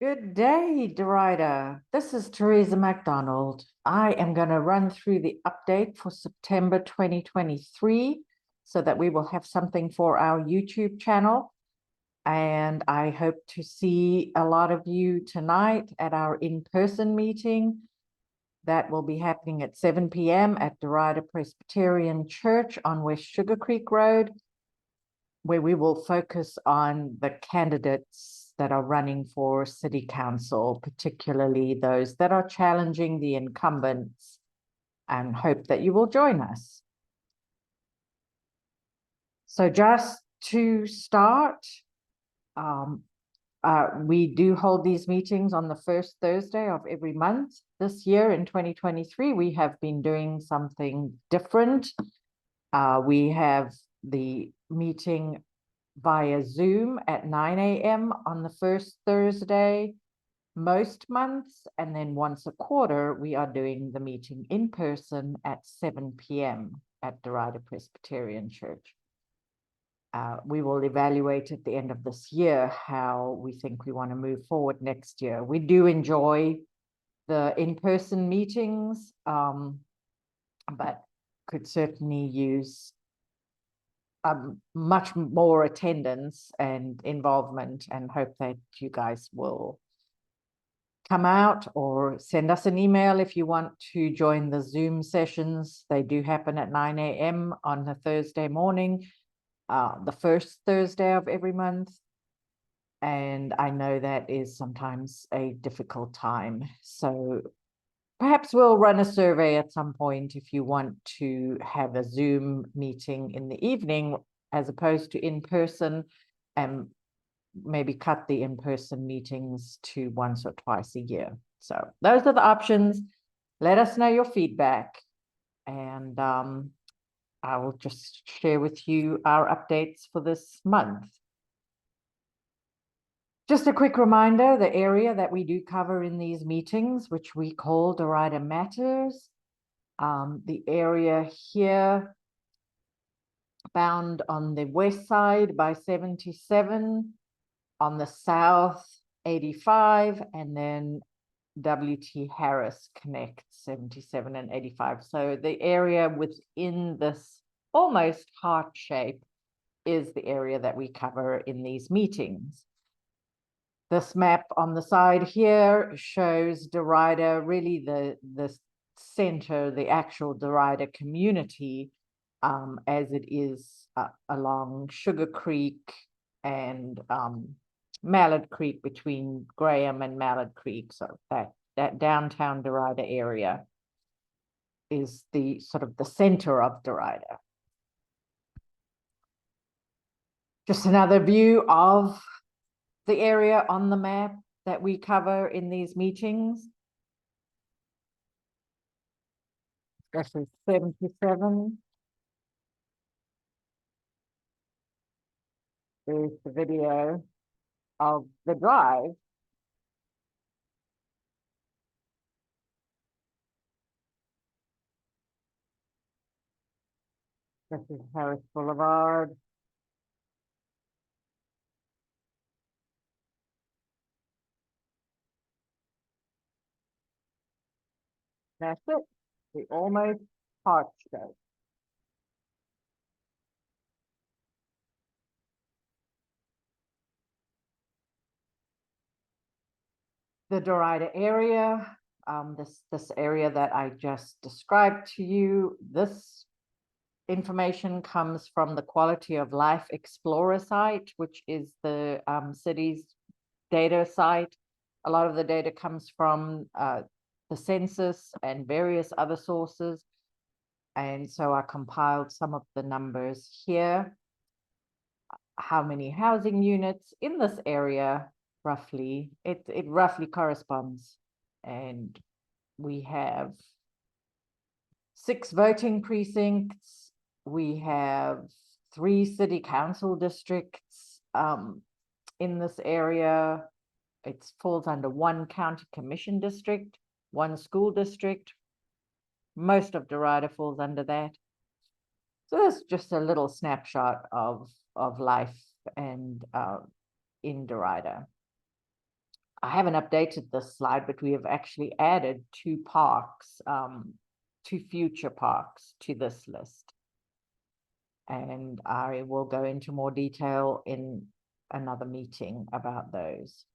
Good day, Derita. This is Teresa MacDonald. I am going to run through the update for September 2023 so that we will have something for our YouTube channel. And I hope to see a lot of you tonight at our in-person meeting that will be happening at 7 p.m. at Derita Presbyterian Church on West Sugar Creek Road, where we will focus on the candidates that are running for city council, particularly those that are challenging the incumbents, and hope that you will join us. So just to start, we do hold these meetings on the first Thursday of every month. This year in 2023, we have been doing something different. We have the meeting via Zoom at 9 a.m. on the first Thursday most months, and then once a quarter we are doing the meeting in person at 7 p.m. at Derita Presbyterian Church. We will evaluate at the end of this year how we think we want to move forward next year. We do enjoy the in-person meetings, but could certainly use much more attendance and involvement, and hope that you guys will come out or send us an email if you want to join the Zoom sessions. They do happen at 9 a.m. on a Thursday morning, the first Thursday of every month. And I know that is sometimes a difficult time. So perhaps we'll run a survey at some point if you want to have a Zoom meeting in the evening as opposed to in person, and maybe cut the in-person meetings to once or twice a year. So those are the options. Let us know your feedback, and I will just share with you our updates for this month. Just a quick reminder, the area that we do cover in these meetings, which we call Derita Matters, the area here bound on the west side by 77, on the south 85, and then W.T. Harris connects 77 and 85. So the area within this almost heart shape is the area that we cover in these meetings. This map on the side here shows Derita, really the center, the actual Derita community, as it is along Sugar Creek and Mallard Creek, between Graham and Mallard Creek. So that downtown Derita area is the sort of the center of Derita. Just another view of the area on the map that we cover in these meetings. This is 77. There's the video of the drive. This is Harris Boulevard. That's it. The almost heart shape. The Derita area, this area that I just described to you, this information comes from the Quality of Life Explorer site, which is the city's data site. A lot of the data comes from the census and various other sources. And so I compiled some of the numbers here. How many housing units in this area, roughly, it roughly corresponds. And we have 6 voting precincts. We have 3 city council districts in this area. It falls under 1 county commission district, 1 school district. Most of Derita falls under that. So that's just a little snapshot of life and in Derita. I haven't updated this slide, but we have actually added 2 parks, 2 future parks to this list. And I will go into more detail in another meeting about those.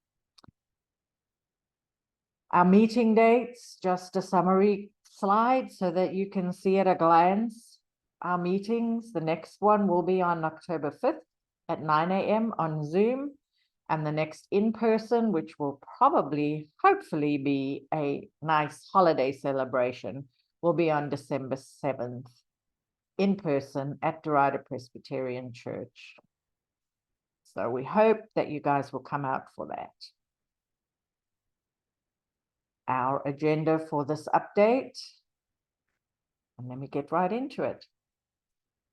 Our meeting dates, just a summary slide so that you can see at a glance our meetings. The next one will be on October 5th at 9 a.m. on Zoom. And the next in-person, which will probably, hopefully be a nice holiday celebration, will be on December 7th in person at Derita Presbyterian Church. So we hope that you guys will come out for that. Our agenda for this update, and let me get right into it.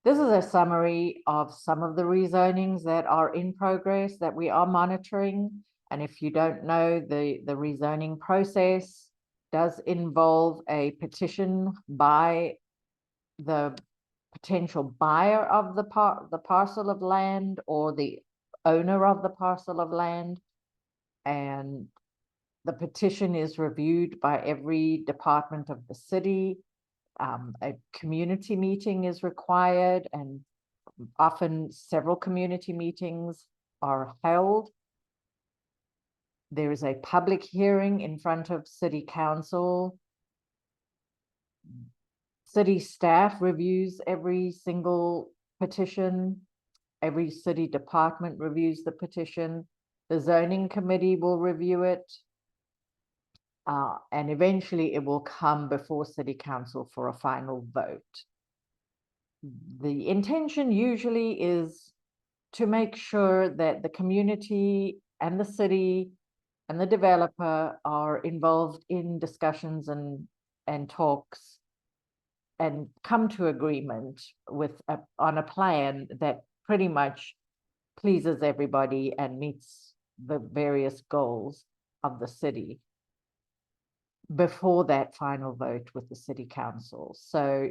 This is a summary of some of the rezonings that are in progress that we are monitoring. And if you don't know, the rezoning process does involve a petition by the potential buyer of the parcel of land or the owner of the parcel of land. And the petition is reviewed by every department of the city. A community meeting is required, and often several community meetings are held. There is a public hearing in front of City Council. City staff reviews every single petition. Every city department reviews the petition. The zoning committee will review it. And eventually it will come before City Council for a final vote. The intention usually is to make sure that the community and the city and the developer are involved in discussions and talks and come to agreement with on a plan that pretty much pleases everybody and meets the various goals of the city before that final vote with the City Council. So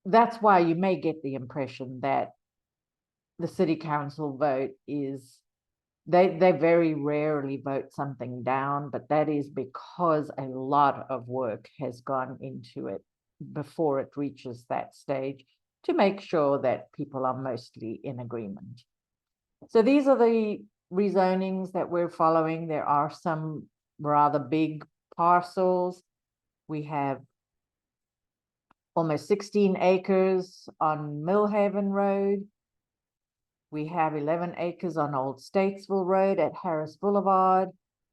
that's why you may get the impression that the City Council vote is, they very rarely vote something down, but that is because a lot of work has gone into it before it reaches that stage to make sure that people are mostly in agreement. So these are the rezonings that we're following. There are some rather big parcels. We have almost 16 acres on Millhaven Road. We have 11 acres on Old Statesville Road at Harris Boulevard.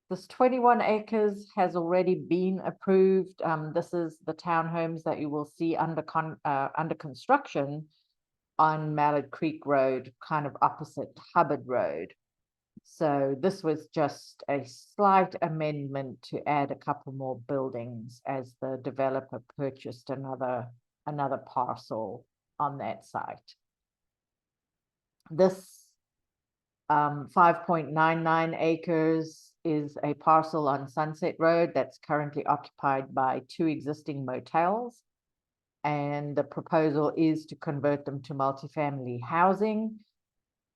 This 21 acres has already been approved. This is the townhomes that you will see under construction on Mallard Creek Road, kind of opposite Hubbard Road. So this was just a slight amendment to add a couple more buildings as the developer purchased another parcel on that site. This 5.99 acres is a parcel on Sunset Road that's currently occupied by 2 existing motels. And the proposal is to convert them to multifamily housing.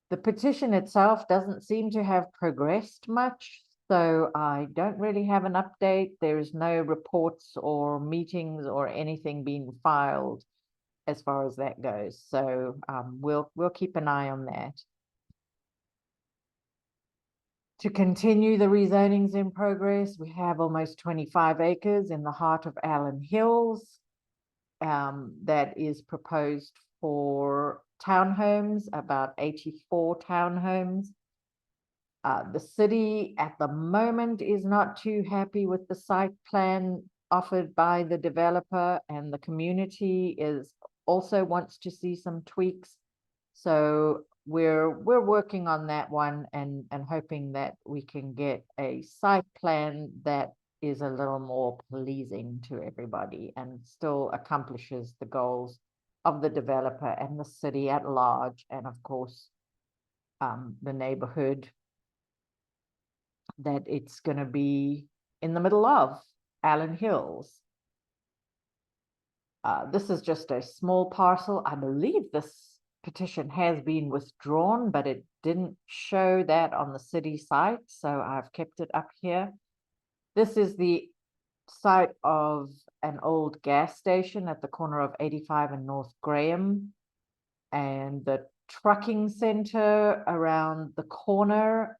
The petition itself doesn't seem to have progressed much, so I don't really have an update. There is no reports or meetings or anything being filed as far as that goes. So we'll keep an eye on that. To continue the rezonings in progress, we have almost 25 acres in the heart of Allen Hills that is proposed for townhomes, about 84 townhomes. The city at the moment is not too happy with the site plan offered by the developer, and the community also wants to see some tweaks. So we're working on that one and hoping that we can get a site plan that is a little more pleasing to everybody and still accomplishes the goals of the developer and the city at large, and of course the neighborhood that it's going to be in the middle of, Allen Hills. This is just a small parcel. I believe this petition has been withdrawn, but it didn't show that on the city site, so I've kept it up here. This is the site of an old gas station at the corner of 85 and North Graham, and the trucking center around the corner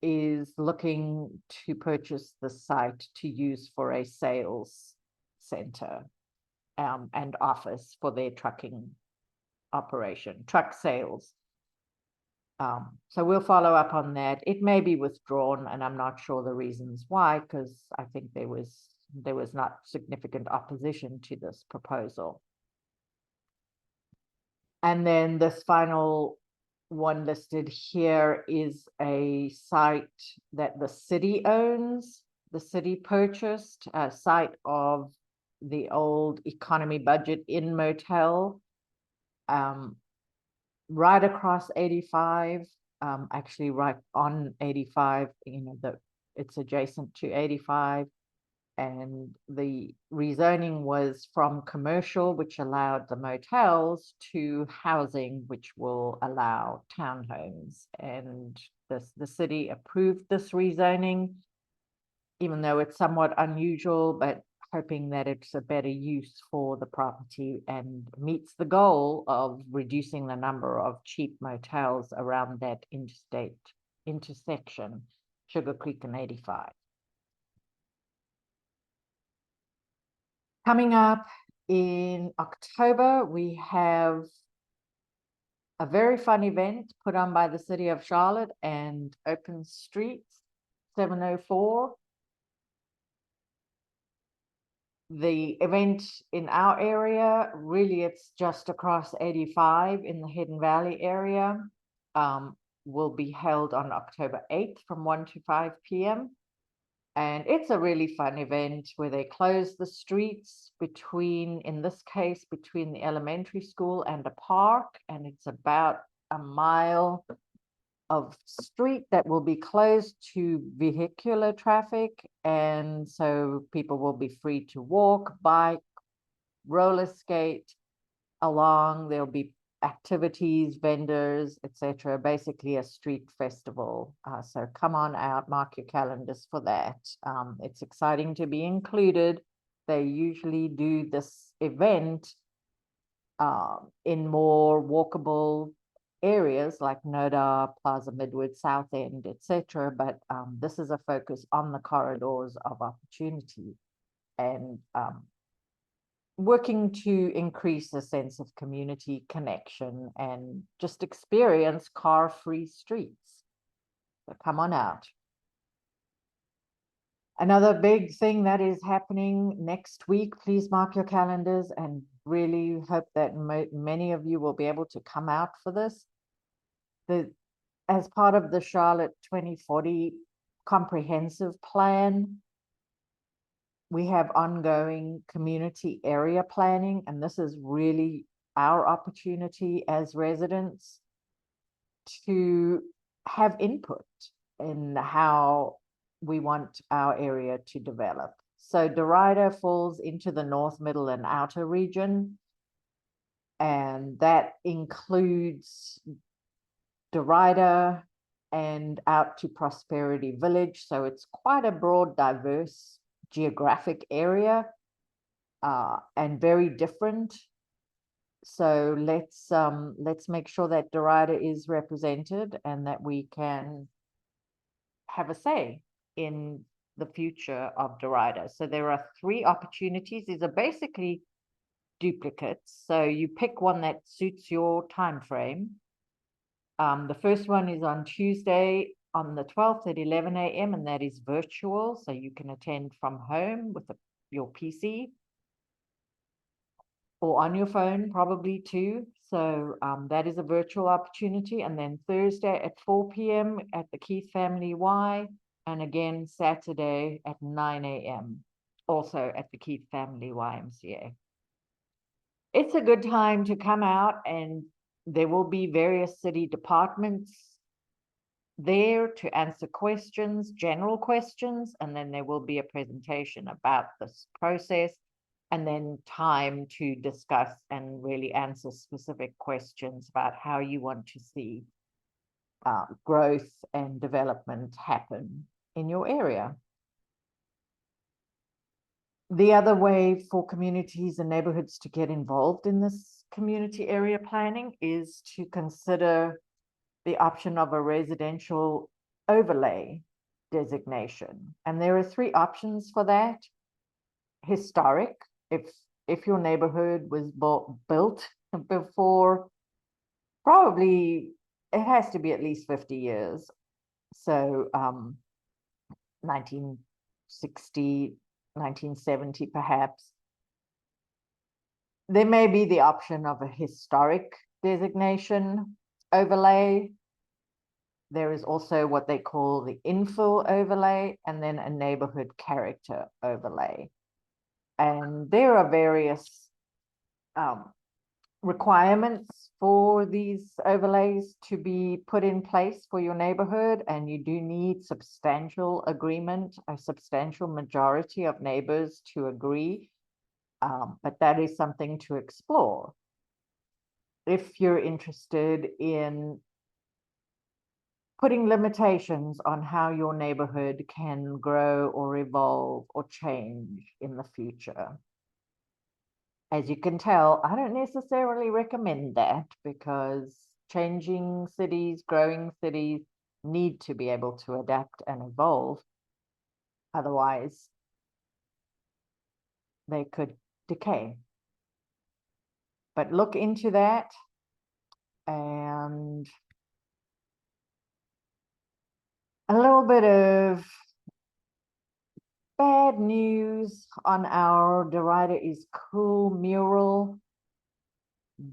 is looking to purchase the site to use for a sales center and office for their trucking operation, truck sales. So we'll follow up on that. It may be withdrawn, and I'm not sure the reasons why, because I think there was not significant opposition to this proposal. And then this final one listed here is a site that the city owns. The city purchased a site of the old Economy Budget Inn Motel, right across 85, actually right on 85, it's adjacent to 85. And the rezoning was from commercial, which allowed the motels, to housing, which will allow townhomes. And the city approved this rezoning, even though it's somewhat unusual, but hoping that it's a better use for the property and meets the goal of reducing the number of cheap motels around that intersection, Sugar Creek and 85. Coming up in October, we have a very fun event put on by the City of Charlotte and Open Streets 704. The event in our area, really it's just across 85 in the Hidden Valley area, will be held on October 8th from 1 to 5 p.m. And it's a really fun event where they close the streets between, in this case, between the elementary school and a park. And it's about a mile of street that will be closed to vehicular traffic. And so people will be free to walk, bike, roller skate along. There'll be activities, vendors, etc. Basically a street festival. So come on out, mark your calendars for that. It's exciting to be included. They usually do this event in more walkable areas like Noda, Plaza Midwood, South End, etc. But this is a focus on the corridors of opportunity and working to increase a sense of community connection and just experience car-free streets. So come on out. Another big thing that is happening next week, please mark your calendars, and really hope that many of you will be able to come out for this. As part of the Charlotte 2040 comprehensive plan, we have ongoing community area planning, and this is really our opportunity as residents to have input in how we want our area to develop. So Derita falls into the north, middle, and outer region, and that includes Derita and out to Prosperity Village. So it's quite a broad, diverse geographic area and very different. So let's make sure that Derita is represented and that we can have a say in the future of Derita. So there are 3 opportunities. These are basically duplicates. So you pick one that suits your time frame. The first one is on Tuesday on the 12th at 11 a.m. and that is virtual. So you can attend from home with your PC or on your phone probably too. So that is a virtual opportunity. And then Thursday at 4 p.m. at the Keith Family Y, and again Saturday at 9 a.m. also at the Keith Family YMCA. It's a good time to come out, and there will be various city departments there to answer questions, general questions, and then there will be a presentation about this process. and then time to discuss and really answer specific questions about how you want to see growth and development happen in your area. The other way for communities and neighborhoods to get involved in this community area planning is to consider the option of a residential overlay designation. And there are 3 options for that. Historic, if your neighborhood was built before, probably it has to be at least 50 years. So 1960, 1970 perhaps. There may be the option of a historic designation overlay. There is also what they call the infill overlay, and then a neighborhood character overlay. And there are various requirements for these overlays to be put in place for your neighborhood, and you do need substantial agreement, a substantial majority of neighbors to agree, but that is something to explore. If you're interested in putting limitations on how your neighborhood can grow or evolve or change in the future. As you can tell, I don't necessarily recommend that, because changing cities, growing cities need to be able to adapt and evolve. Otherwise, they could decay. But look into that. And a little bit of bad news on our Derita is Cool mural.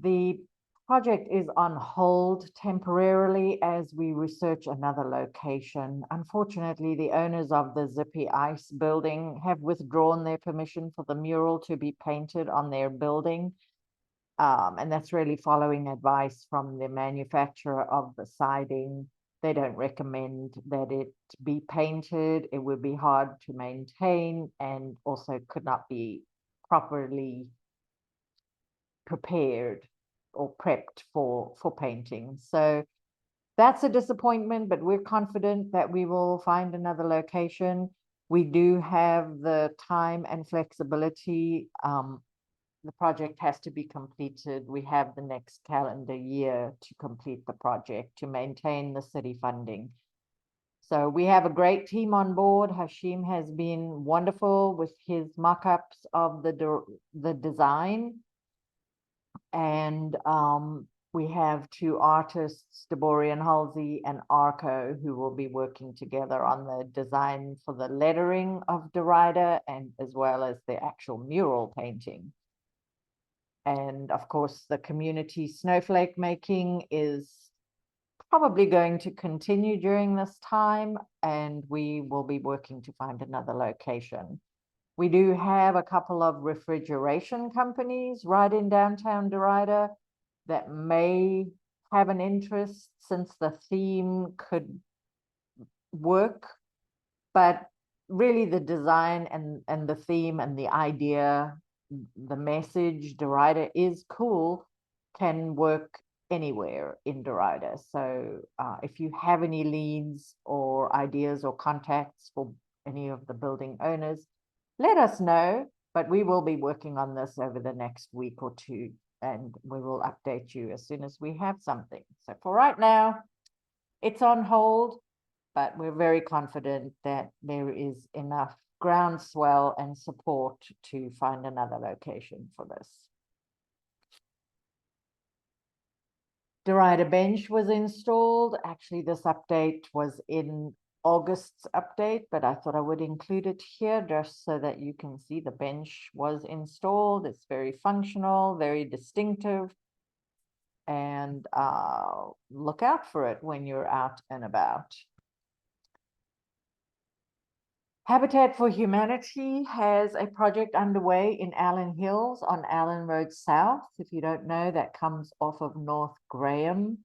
The project is on hold temporarily as we research another location. Unfortunately, the owners of the Zippy Ice building have withdrawn their permission for the mural to be painted on their building. And that's really following advice from the manufacturer of the siding. They don't recommend that it be painted. It would be hard to maintain and also could not be properly prepared or prepped for painting. So that's a disappointment, but we're confident that we will find another location. We do have the time and flexibility. The project has to be completed. We have the next calendar year to complete the project, to maintain the city funding. So we have a great team on board. Hashim has been wonderful with his mock-ups of the design. And we have 2 artists, Deborian Halsey and Arco, who will be working together on the design for the lettering of Derita, and as well as the actual mural painting. And of course, the community snowflake making is probably going to continue during this time, and we will be working to find another location. We do have a couple of refrigeration companies right in downtown Derita that may have an interest, since the theme could work, but really the design and the theme and the idea, the message, Derita is cool, can work anywhere in Derita. So if you have any leads or ideas or contacts for any of the building owners, let us know, but we will be working on this over the next week or 2, and we will update you as soon as we have something. So for right now, it's on hold, but we're very confident that there is enough groundswell and support to find another location for this. Derita bench was installed. Actually, this update was in August's update, but I thought I would include it here just so that you can see the bench was installed. It's very functional, very distinctive, and look out for it when you're out and about. Habitat for Humanity has a project underway in Allen Hills on Allen Road South. If you don't know, that comes off of North Graham.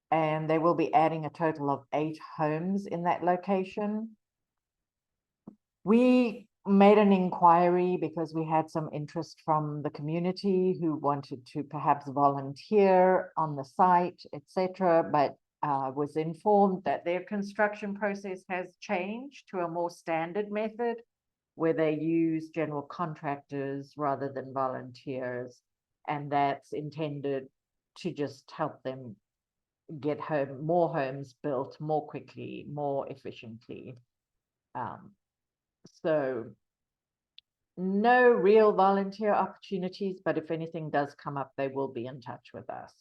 And they will be adding a total of 8 homes in that location. We made an inquiry because we had some interest from the community who wanted to perhaps volunteer on the site, etc., but was informed that their construction process has changed to a more standard method where they use general contractors rather than volunteers, and that's intended to just help them get more homes built more quickly, more efficiently. So no real volunteer opportunities, but if anything does come up, they will be in touch with us.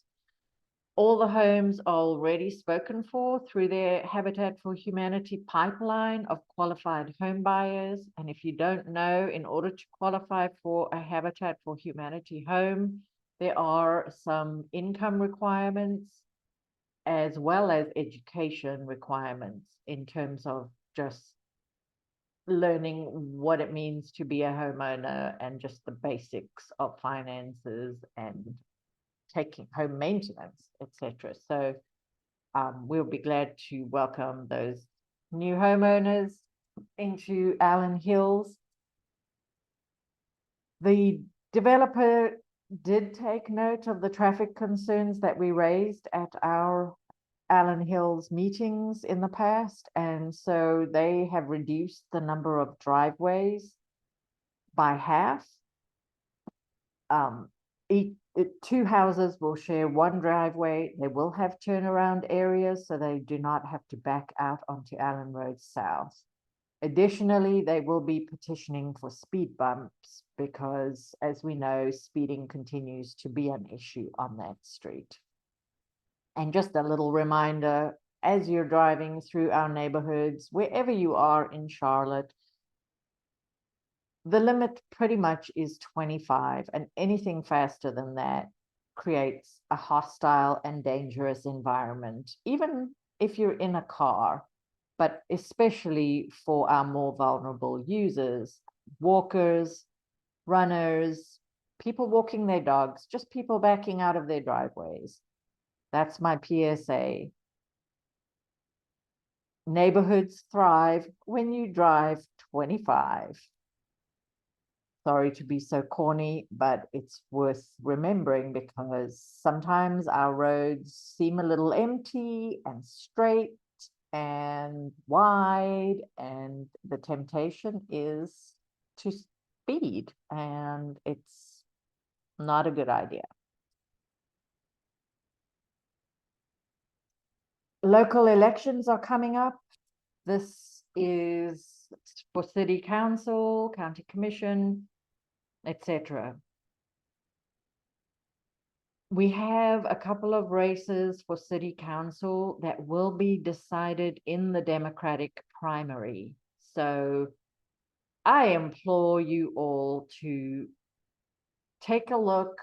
All the homes are already spoken for through their Habitat for Humanity pipeline of qualified home buyers. And if you don't know, in order to qualify for a Habitat for Humanity home, there are some income requirements as well as education requirements in terms of just learning what it means to be a homeowner and just the basics of finances and taking home maintenance, etc. So we'll be glad to welcome those new homeowners into Allen Hills. The developer did take note of the traffic concerns that we raised at our Allen Hills meetings in the past, and so they have reduced the number of driveways by half. Two houses will share one driveway. They will have turnaround areas, so they do not have to back out onto Allen Road South. Additionally, they will be petitioning for speed bumps because, as we know, speeding continues to be an issue on that street. And just a little reminder, as you're driving through our neighborhoods, wherever you are in Charlotte, the limit pretty much is 25, and anything faster than that creates a hostile and dangerous environment, even if you're in a car, but especially for our more vulnerable users, walkers, runners, people walking their dogs, just people backing out of their driveways. That's my PSA. Neighborhoods thrive when you drive 25. Sorry to be so corny, but it's worth remembering because sometimes our roads seem a little empty and straight and wide, and the temptation is to speed, and it's not a good idea. Local elections are coming up. This is for city council, county commission, etc. We have a couple of races for city council that will be decided in the Democratic primary. So I implore you all to take a look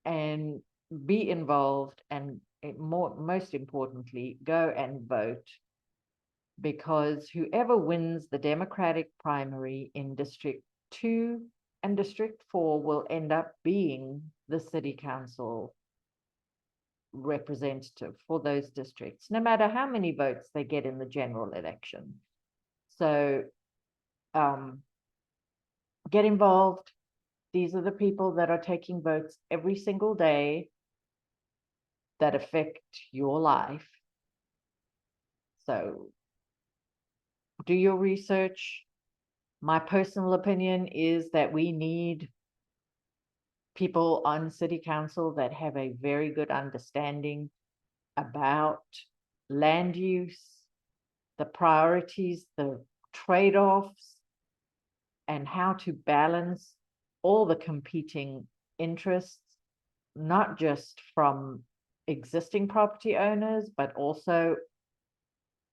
and be involved, and most importantly, go and vote, because whoever wins the Democratic primary in District 2 and District 4 will end up being the city council representative for those districts, no matter how many votes they get in the general election. So get involved. These are the people that are taking votes every single day that affect your life. So do your research. My personal opinion is that we need people on city council that have a very good understanding about land use, the priorities, the trade-offs, and how to balance all the competing interests, not just from existing property owners, but also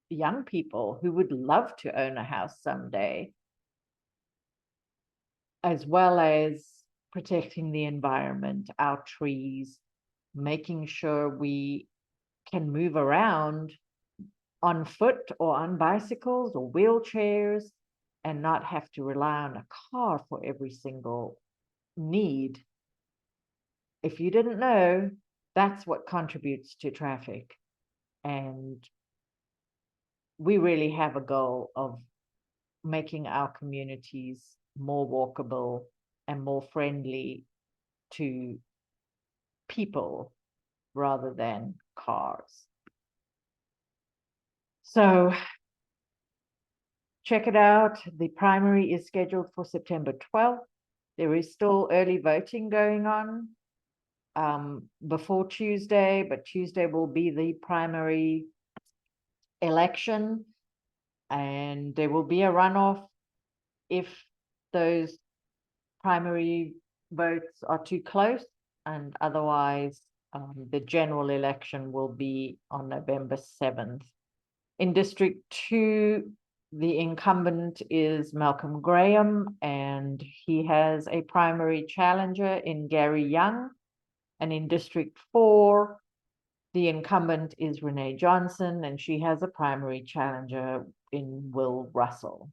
young people who would love to own a house someday, as well as protecting the environment, our trees, making sure we can move around on foot or on bicycles or wheelchairs and not have to rely on a car for every single need. If you didn't know, that's what contributes to traffic. And we really have a goal of making our communities more walkable and more friendly to people rather than cars. So check it out. The primary is scheduled for September 12th. There is still early voting going on before Tuesday, but Tuesday will be the primary election, and there will be a runoff if those primary votes are too close, and otherwise the general election will be on November 7th. In District 2, the incumbent is Malcolm Graham, and he has a primary challenger in Gary Young. And in District 4, the incumbent is Renee Johnson, and she has a primary challenger in Will Russell.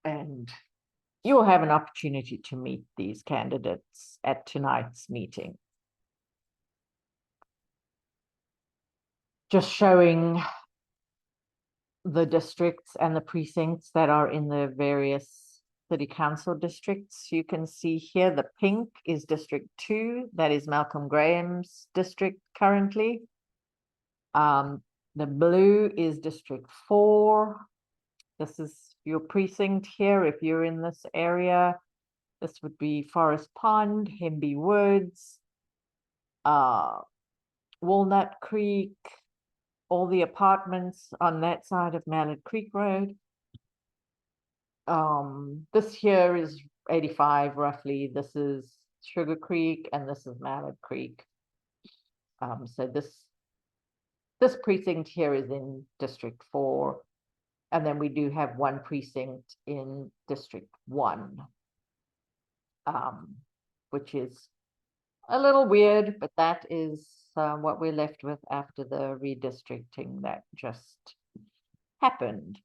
And you'll have an opportunity to meet these candidates at tonight's meeting. Just showing the districts and the precincts that are in the various city council districts. You can see here the pink is District 2. That is Malcolm Graham's district currently. The blue is District 4. This is your precinct here. If you're in this area, this would be Forest Pond, Hemby Woods, Walnut Creek, all the apartments on that side of Mallard Creek Road. This here is 85 roughly. This is Sugar Creek, and this is Mallard Creek. So this precinct here is in District 4. And then we do have one precinct in District 1, which is a little weird, but that is what we're left with after the redistricting that just happened.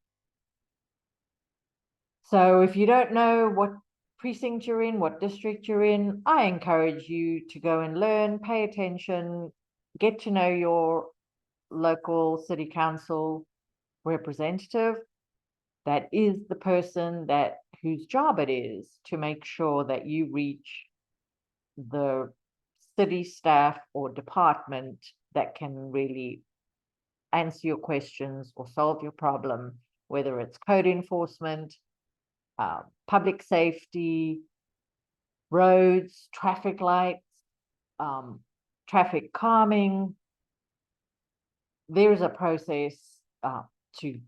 So if you don't know what precinct you're in, what district you're in, I encourage you to go and learn, pay attention, get to know your local city council representative. That is the person whose job it is to make sure that you reach the city staff or department that can really answer your questions or solve your problem, whether it's code enforcement, public safety, roads, traffic lights, traffic calming. There's a process to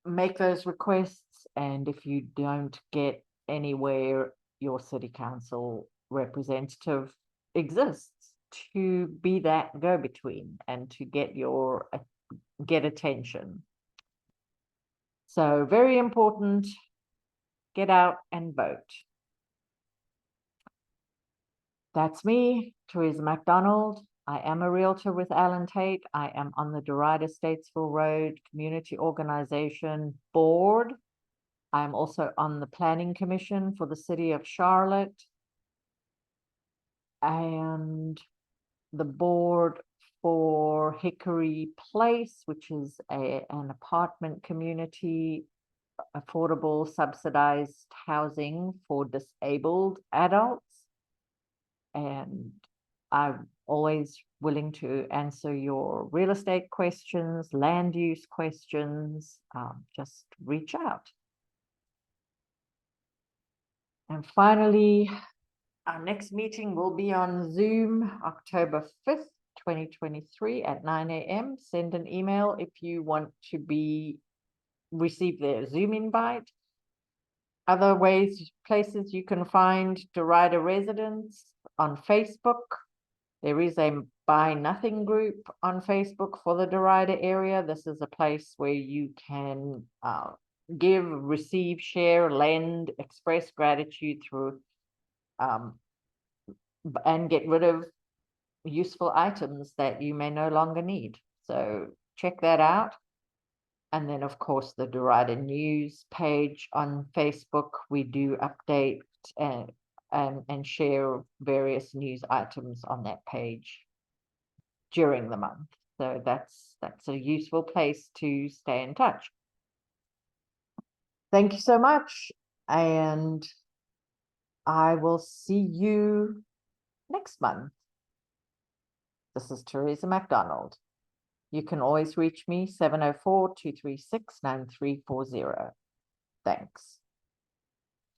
make those requests, and if you don't get anywhere, your city council representative exists to be that go-between and to get attention. So very important, get out and vote. That's me, Teresa MacDonald. I am a realtor with Alan Tate. I am on the Derita Statesville Road Community Organization Board. I'm also on the Planning Commission for the City of Charlotte and the board for Hickory Place, which is an apartment community, affordable subsidized housing for disabled adults. And I'm always willing to answer your real estate questions, land use questions. Just reach out. And finally, our next meeting will be on Zoom, October 5th, 2023 at 9 a.m. Send an email if you want to receive the Zoom invite. Other places you can find Derita residents on Facebook. There is a Buy Nothing group on Facebook for the Derita area. This is a place where you can give, receive, share, lend, express gratitude through and get rid of useful items that you may no longer need. So check that out. And then, of course, the Derita News page on Facebook. We do update and share various news items on that page during the month. So that's a useful place to stay in touch. Thank you so much. And I will see you next month. This is Teresa MacDonald. You can always reach me 704-236-9340. Thanks.